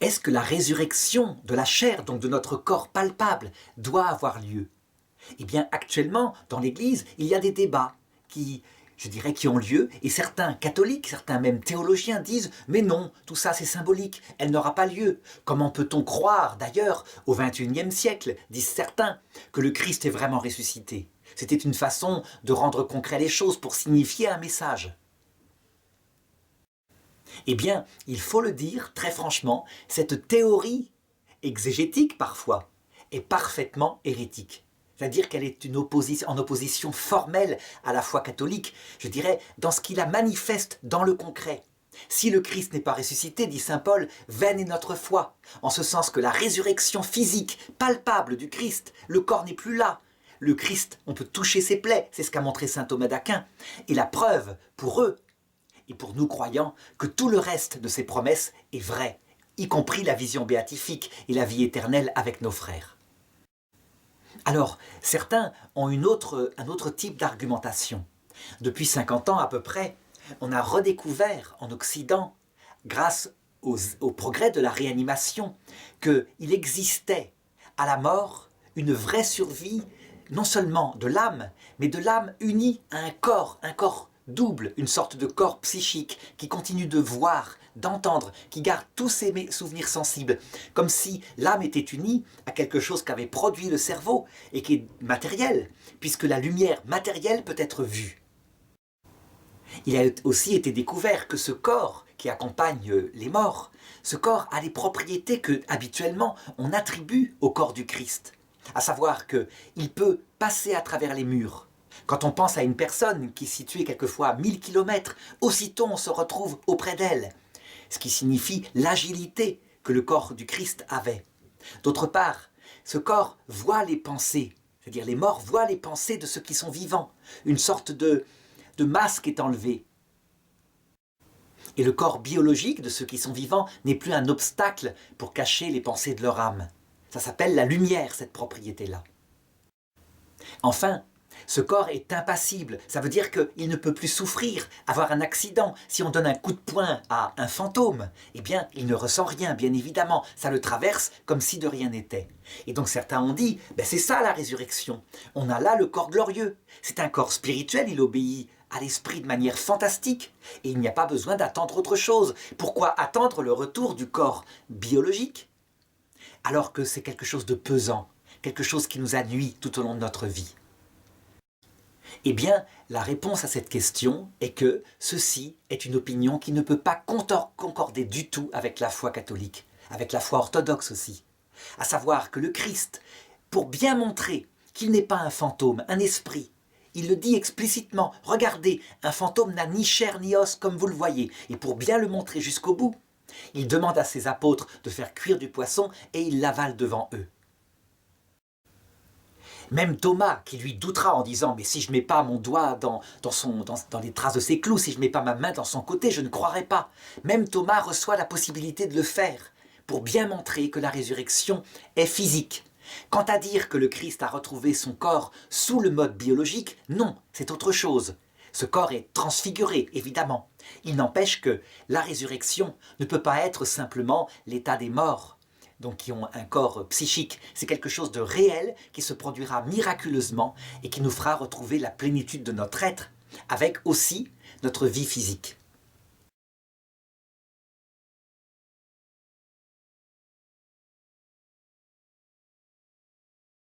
est-ce que la résurrection de la chair, donc de notre corps palpable, doit avoir lieu? Eh bien, actuellement, dans l'Église, il y a des débats qui, je dirais, qui ont lieu, et certains catholiques, certains même théologiens disent « Mais non, tout ça c'est symbolique, elle n'aura pas lieu. Comment peut-on croire, d'ailleurs, au XXIe siècle, disent certains, que le Christ est vraiment ressuscité? C'était une façon de rendre concret les choses pour signifier un message. » Eh bien, il faut le dire très franchement, cette théorie exégétique parfois est parfaitement hérétique. C'est-à-dire qu'elle est en opposition formelle à la foi catholique, je dirais, dans ce qui la manifeste dans le concret. Si le Christ n'est pas ressuscité, dit saint Paul, vaine est notre foi, en ce sens que la résurrection physique, palpable du Christ, le corps n'est plus là. Le Christ, on peut toucher ses plaies, c'est ce qu'a montré saint Thomas d'Aquin. Et la preuve, pour eux, et pour nous croyants, que tout le reste de ces promesses est vrai, y compris la vision béatifique et la vie éternelle avec nos frères. Alors, certains ont un autre type d'argumentation. Depuis 50 ans à peu près, on a redécouvert en Occident, grâce au progrès de la réanimation, qu'il existait à la mort une vraie survie, non seulement de l'âme, mais de l'âme unie à un corps double, une sorte de corps psychique qui continue de voir, d'entendre, qui garde tous ses souvenirs sensibles, comme si l'âme était unie à quelque chose qu'avait produit le cerveau et qui est matériel, puisque la lumière matérielle peut être vue. Il a aussi été découvert que ce corps qui accompagne les morts, ce corps a les propriétés que, habituellement, on attribue au corps du Christ, à savoir qu'il peut passer à travers les murs. Quand on pense à une personne qui est située quelquefois à 1000 km, aussitôt on se retrouve auprès d'elle, ce qui signifie l'agilité que le corps du Christ avait. D'autre part, ce corps voit les pensées, c'est-à-dire les morts voient les pensées de ceux qui sont vivants. Une sorte de masque est enlevé. Et le corps biologique de ceux qui sont vivants n'est plus un obstacle pour cacher les pensées de leur âme. Ça s'appelle la lumière, cette propriété-là. Enfin, ce corps est impassible, ça veut dire qu'il ne peut plus souffrir, avoir un accident. Si on donne un coup de poing à un fantôme, eh bien, il ne ressent rien, bien évidemment. Ça le traverse comme si de rien n'était. Et donc certains ont dit, c'est ça la résurrection. On a là le corps glorieux. C'est un corps spirituel, il obéit à l'esprit de manière fantastique. Et il n'y a pas besoin d'attendre autre chose. Pourquoi attendre le retour du corps biologique, alors que c'est quelque chose de pesant, quelque chose qui nous a nui tout au long de notre vie? Eh bien, la réponse à cette question est que ceci est une opinion qui ne peut pas concorder du tout avec la foi catholique, avec la foi orthodoxe aussi. À savoir que le Christ, pour bien montrer qu'il n'est pas un fantôme, un esprit, il le dit explicitement, regardez, un fantôme n'a ni chair ni os comme vous le voyez, et pour bien le montrer jusqu'au bout, il demande à ses apôtres de faire cuire du poisson et il l'avale devant eux. Même Thomas, qui lui doutera en disant « Mais si je ne mets pas mon doigt dans les traces de ses clous, si je ne mets pas ma main dans son côté, je ne croirai pas. » Même Thomas reçoit la possibilité de le faire, pour bien montrer que la résurrection est physique. Quant à dire que le Christ a retrouvé son corps sous le mode biologique, non, c'est autre chose. Ce corps est transfiguré, évidemment. Il n'empêche que la résurrection ne peut pas être simplement l'état des morts, donc qui ont un corps psychique. C'est quelque chose de réel qui se produira miraculeusement et qui nous fera retrouver la plénitude de notre être, avec aussi notre vie physique.